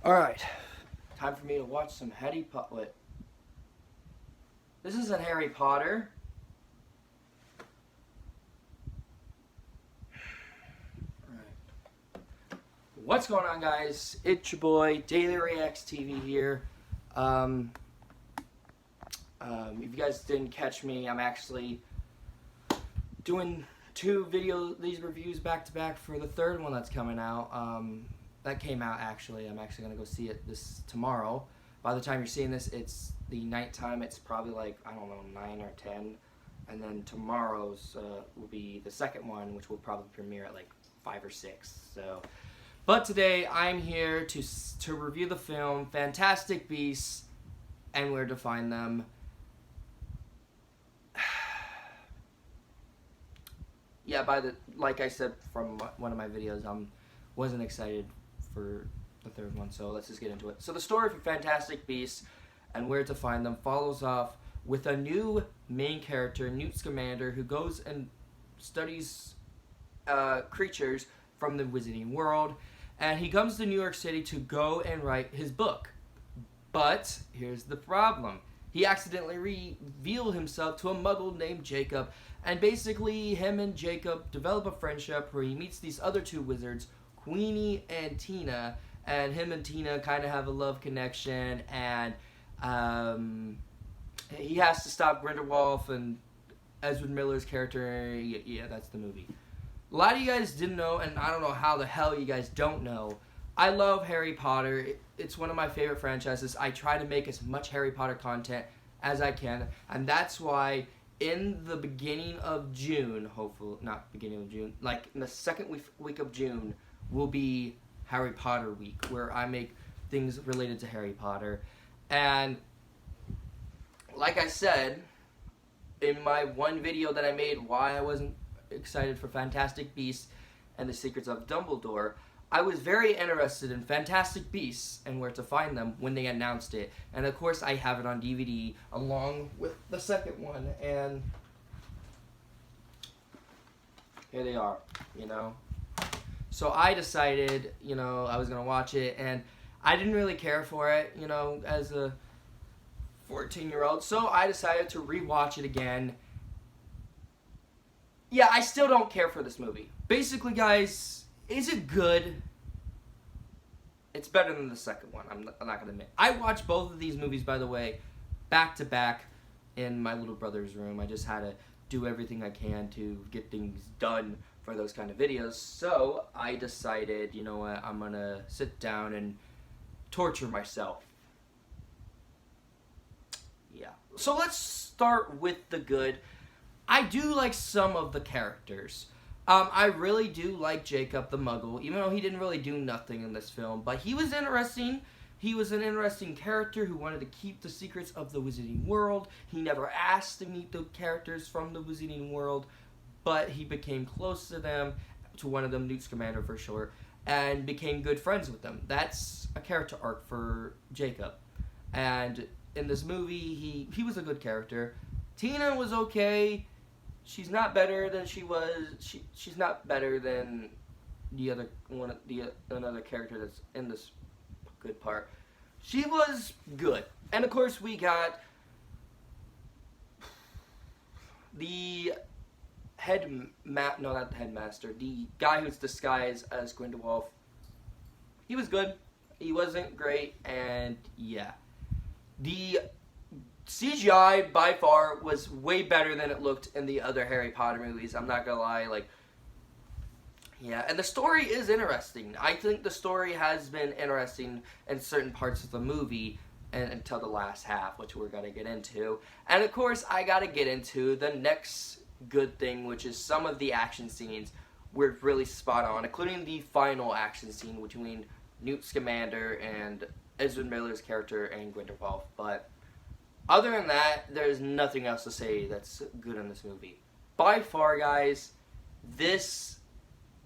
Alright, time for me to watch some Harry Potter. This isn't Harry Potter. Alright. What's going on, guys? It's your boy, Daily Reacts TV here. If you guys didn't catch me, I'm actually doing these reviews back to back for the third one that's coming out. That came out actually. I'm actually gonna go see it tomorrow. By the time you're seeing this, it's the nighttime. It's probably like, I don't know, 9 or 10. And then tomorrow's will be the second one, which will probably premiere at like 5 or 6. So, but today I'm here to review the film Fantastic Beasts and Where to Find Them. Yeah, like I said from one of my videos, wasn't excited for the third one, so let's just get into it. So the story for Fantastic Beasts and Where to Find Them follows off with a new main character, Newt Scamander, who goes and studies creatures from the Wizarding World, and he comes to New York City to go and write his book. But here's the problem. He accidentally revealed himself to a Muggle named Jacob, and basically him and Jacob develop a friendship where he meets these other two wizards, Queenie and Tina, and him and Tina kind of have a love connection, and he has to stop Grindelwald and Ezra Miller's character. Yeah, that's the movie. A lot of you guys didn't know, and I don't know how the hell you guys don't know. I love Harry Potter. It's one of my favorite franchises. I try to make as much Harry Potter content as I can, and that's why in the beginning of June, hopefully, not beginning of June, like in the second week of June, will be Harry Potter week, where I make things related to Harry Potter. And like I said in my one video that I made why I wasn't excited for Fantastic Beasts and the Secrets of Dumbledore, I was very interested in Fantastic Beasts and Where to Find Them when they announced it. And of course I have it on DVD along with the second one, and here they are, you know. So I decided, you know, I was going to watch it, and I didn't really care for it, you know, as a 14-year-old. So I decided to rewatch it again. Yeah, I still don't care for this movie. Basically, guys, is it good? It's better than the second one, I'm not going to admit. I watched both of these movies, by the way, back to back in my little brother's room. I just had to do everything I can to get things done for those kind of videos. So I decided, you know what, I'm going to sit down and torture myself. Yeah. So let's start with the good. I do like some of the characters. I really do like Jacob the Muggle, even though he didn't really do nothing in this film. But he was interesting. He was an interesting character who wanted to keep the secrets of the Wizarding World. He never asked to meet the characters from the Wizarding World, but he became close to them, to one of them, Newt Scamander for sure, and became good friends with them. That's a character arc for Jacob. And in this movie, he was a good character. Tina was okay. She's not better than she was. She's not better than another character that's in this good part. She was good, and of course we got the not the headmaster, the guy who's disguised as Grindelwald. He was good. He wasn't great, and yeah, the CGI by far was way better than it looked in the other Harry Potter movies. I'm not gonna lie, like, yeah, and the story is interesting. I think the story has been interesting in certain parts of the movie and until the last half, which we're gonna get into. And of course, I gotta get into the next good thing, which is some of the action scenes were really spot on, including the final action scene between Newt Scamander and Ezra Miller's character and Grindelwald. But other than that, there's nothing else to say that's good in this movie. By far, guys, this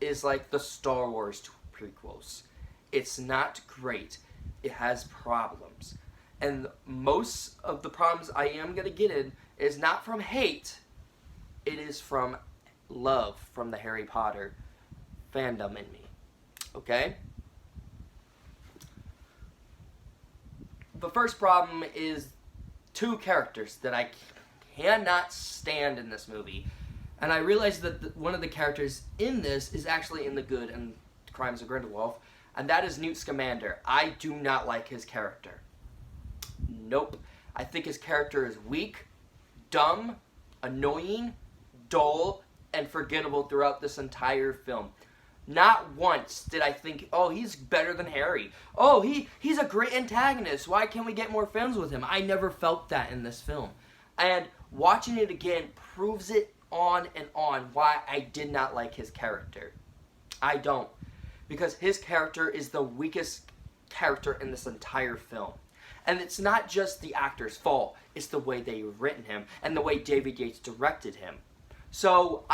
is like the Star Wars prequels. It's not great. It has problems. And most of the problems I am going to get in is not from hate. It is from love from the Harry Potter fandom in me. Okay? the first problem is two characters that I cannot stand in this movie. And I realized that one of the characters in this is actually in The Good and Crimes of Grindelwald, and that is Newt Scamander. I do not like his character. Nope. I think his character is weak, dumb, annoying, dull, and forgettable throughout this entire film. Not once did I think, oh, he's better than Harry. Oh, he's a great antagonist. Why can't we get more films with him? I never felt that in this film. And watching it again proves it on and on why I did not like his character. I don't. Because his character is the weakest character in this entire film. And it's not just the actor's fault. It's the way they've written him and the way David Yates directed him. So,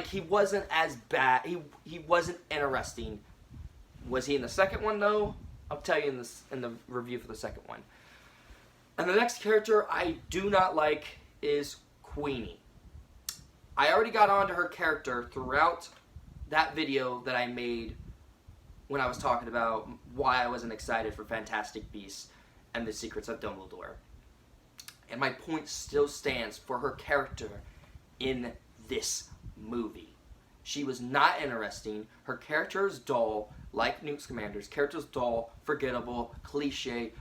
he wasn't as bad. He wasn't interesting. Was he in the second one, though? I'll tell you in the review for the second one. And the next character I do not like is Queenie. I already got onto her character throughout that video that I made when I was talking about why I wasn't excited for Fantastic Beasts and the Secrets of Dumbledore. And my point still stands for her character in this movie. She was not interesting. Her character is dull, like Newt Scamander's. Character is dull, forgettable, cliche,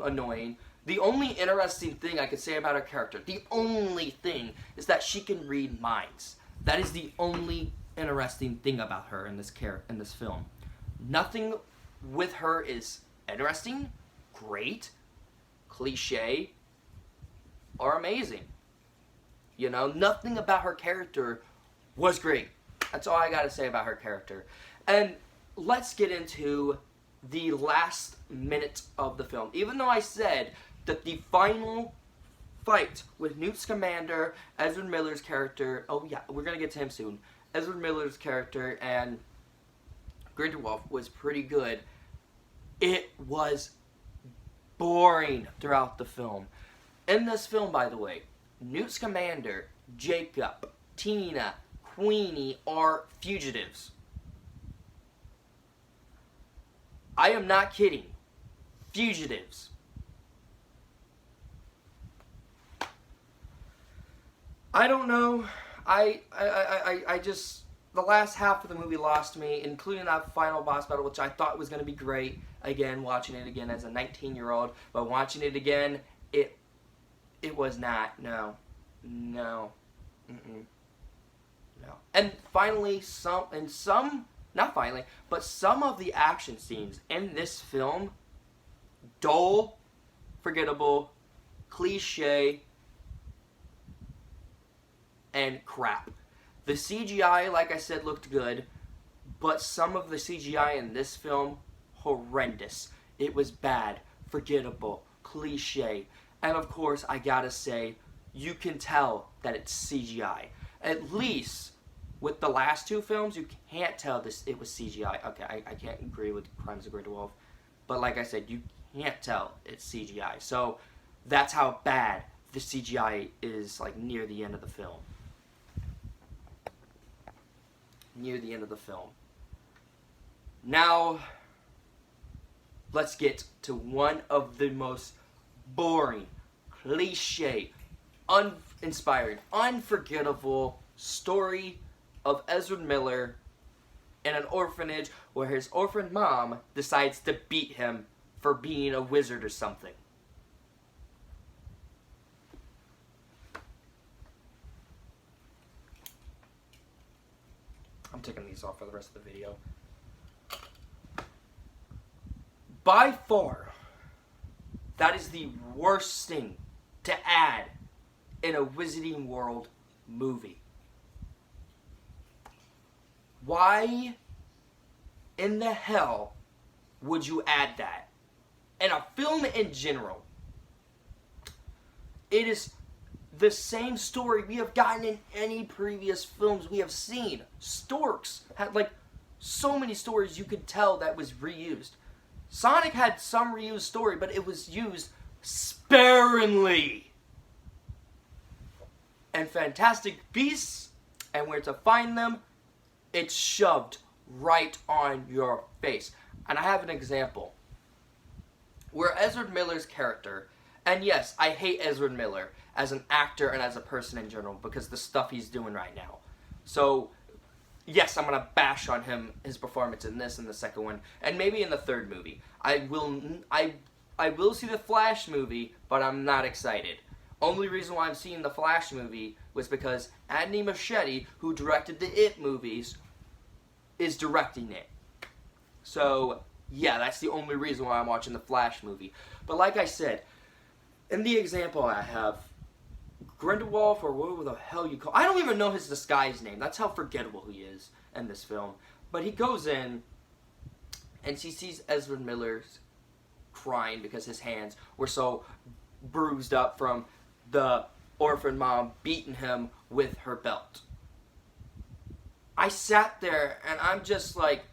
annoying. The only interesting thing I could say about her character, the only thing, is that she can read minds. That is the only interesting thing about her in this film. Nothing with her is interesting, great, cliche, or amazing. You know, nothing about her character was great. That's all I gotta say about her character. And let's get into the last minute of the film. Even though I said that the final fight with Newt Scamander, Ezra Miller's character, oh yeah, we're gonna get to him soon, Ezra Miller's character and Grindelwald was pretty good, it was boring throughout the film. In this film, by the way, Newt Scamander, Jacob, Tina, Queenie are fugitives. I am not kidding. Fugitives. I don't know. I just, the last half of the movie lost me, including that final boss battle, which I thought was going to be great. Again, watching it again as a 19-year-old, but watching it again, it was not. No. No. No. And finally, some of the action scenes in this film, dull, forgettable, cliche, and crap. The CGI, like I said, looked good, but some of the CGI in this film, horrendous. It was bad, forgettable, cliche, and of course, I gotta say, you can tell that it's CGI. At least with the last two films, you can't tell it was CGI. Okay, I can't agree with Crimes of Grindelwald, but like I said, you can't tell it's CGI. So that's how bad the CGI is, like, near the end of the film. Near the end of the film. Now, let's get to one of the most boring, cliche, uninspiring, unforgettable story of Ezra Miller in an orphanage where his orphan mom decides to beat him for being a wizard or something. I'm taking these off for the rest of the video. By far, that is the worst thing to add in a Wizarding World movie. Why in the hell would you add that? In a film in general. It is the same story we have gotten in any previous films we have seen. Storks had, like, so many stories you could tell that was reused. Sonic had some reused story, but it was used sparingly. And Fantastic Beasts and Where to Find Them, it's shoved right on your face. And I have an example. where Ezra Miller's character, and yes, I hate Ezra Miller as an actor and as a person in general because the stuff he's doing right now. So, yes, I'm going to bash on him, his performance in this and the second one, and maybe in the third movie. I will see the Flash movie, but I'm not excited. Only reason why I'm seeing the Flash movie was because Anthony Muschietti, who directed the It movies, is directing it. So, yeah, that's the only reason why I'm watching the Flash movie. But like I said, in the example I have, Grindelwald, or whatever the hell you call, I don't even know his disguise name. That's how forgettable he is in this film. But he goes in, and he sees Ezra Miller crying because his hands were so bruised up from the orphan mom beating him with her belt. I sat there, and I'm just like,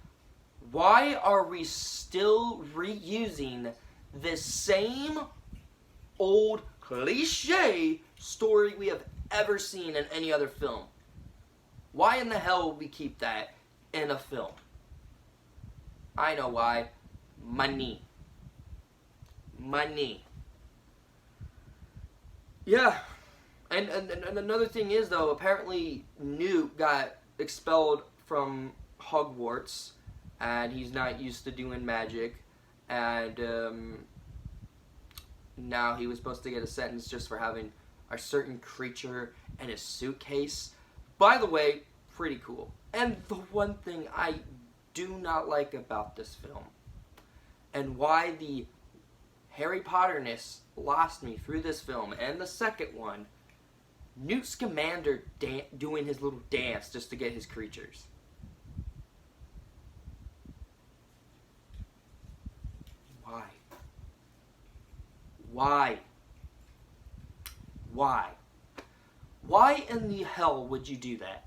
why are we still reusing this same old cliche story we have ever seen in any other film? Why in the hell would we keep that in a film? I know why. Money. Money. Yeah. And another thing is, though, apparently Newt got expelled from Hogwarts, and he's not used to doing magic, and now he was supposed to get a sentence just for having a certain creature in his suitcase. By the way, pretty cool. And the one thing I do not like about this film, and why the Harry Potterness lost me through this film and the second one, Newt Scamander doing his little dance just to get his creatures. Why? Why? Why? Why in the hell would you do that?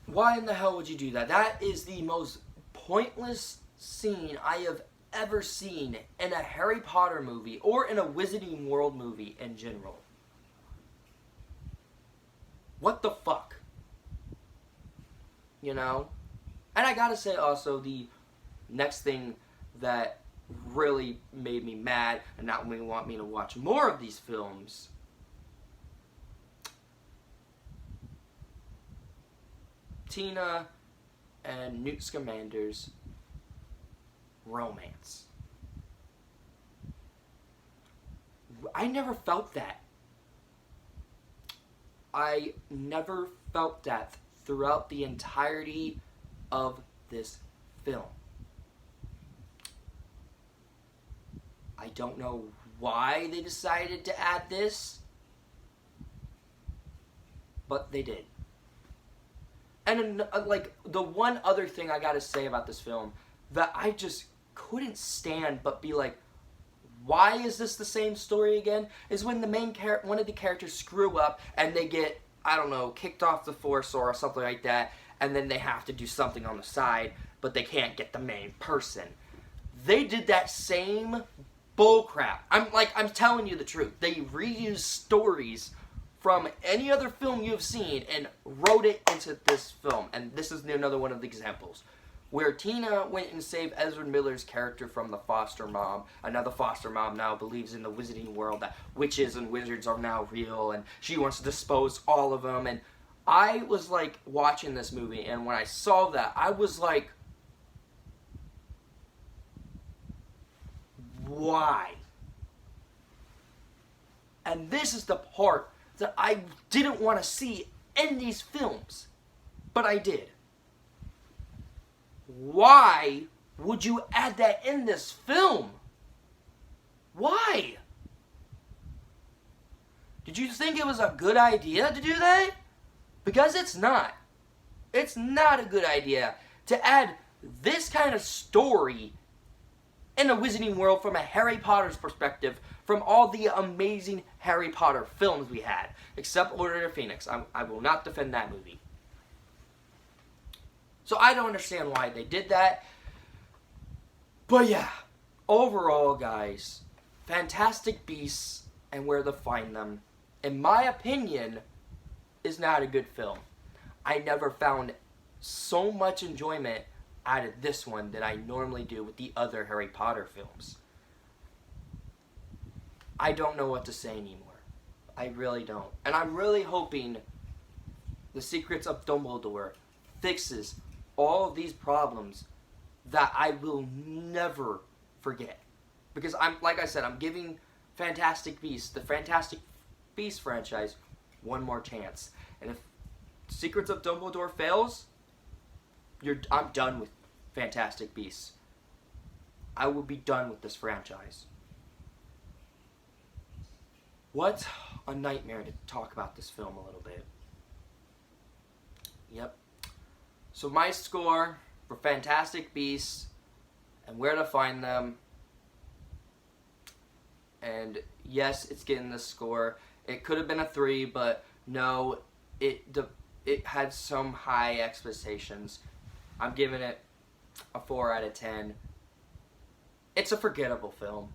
Why in the hell would you do that? That is the most pointless scene I have ever seen in a Harry Potter movie or in a Wizarding World movie in general. What the fuck? You know? And I gotta say also, the next thing that really made me mad and not really want me to watch more of these films, Tina and Newt Scamander's romance. I never felt that. I never felt that throughout the entirety of this film. I don't know why they decided to add this, but they did. And like, the one other thing I gotta say about this film that I just couldn't stand but be like, why is this the same story again? Is when the main one of the characters screw up and they get, I don't know, kicked off the force or something like that, and then they have to do something on the side, but they can't get the main person. They did that same bullcrap. I'm telling you the truth. They reused stories from any other film you've seen and wrote it into this film. And this is another one of the examples. Where Tina went and saved Ezra Miller's character from the foster mom. Another foster mom now believes in the wizarding world that witches and wizards are now real, and she wants to dispose all of them. And I was like watching this movie, and when I saw that, I was like, why? And this is the part that I didn't want to see in these films, but I did. Why would you add that in this film? Why? Did you think it was a good idea to do that? Because it's not. It's not a good idea to add this kind of story in a Wizarding World from a Harry Potter's perspective from all the amazing Harry Potter films we had. Except Order of the Phoenix. I will not defend that movie. So I don't understand why they did that. But yeah, overall, guys, Fantastic Beasts and Where to Find Them, in my opinion, is not a good film. I never found so much enjoyment added this one than I normally do with the other Harry Potter films. I don't know what to say anymore. I really don't. And I'm really hoping The Secrets of Dumbledore fixes all of these problems that I will never forget. Because like I said, I'm giving Fantastic Beasts, the Fantastic Beasts franchise, one more chance. And if Secrets of Dumbledore fails, I'm done with Fantastic Beasts. I will be done with this franchise. What a nightmare to talk about this film a little bit. Yep. So my score for Fantastic Beasts and Where to Find Them. And yes, it's getting this score. It could have been a 3, but no, it had some high expectations. I'm giving it a 4 out of 10. It's a forgettable film.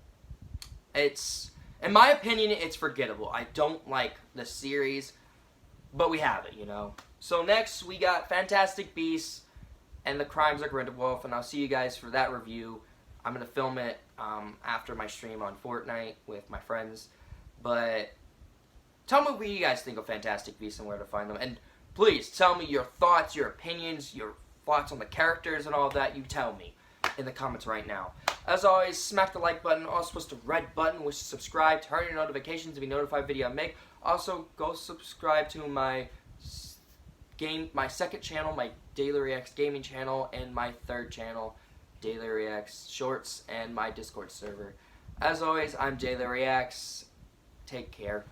In my opinion, it's forgettable. I don't like the series, but we have it, you know. So next, we got Fantastic Beasts and the Crimes of Grindelwald, and I'll see you guys for that review. I'm going to film it after my stream on Fortnite with my friends. But tell me what you guys think of Fantastic Beasts and Where to Find Them. And please tell me your thoughts, your opinions, your thoughts on the characters and all that. You tell me in the comments right now. As always, smack the like button. Also, push the red button, which is subscribe. Turn your notifications to be notified video I make. Also, go subscribe to my second channel, my Daily Reacts gaming channel, and my third channel, Daily Reacts Shorts, and my Discord server. As always, I'm Daily Reacts. Take care.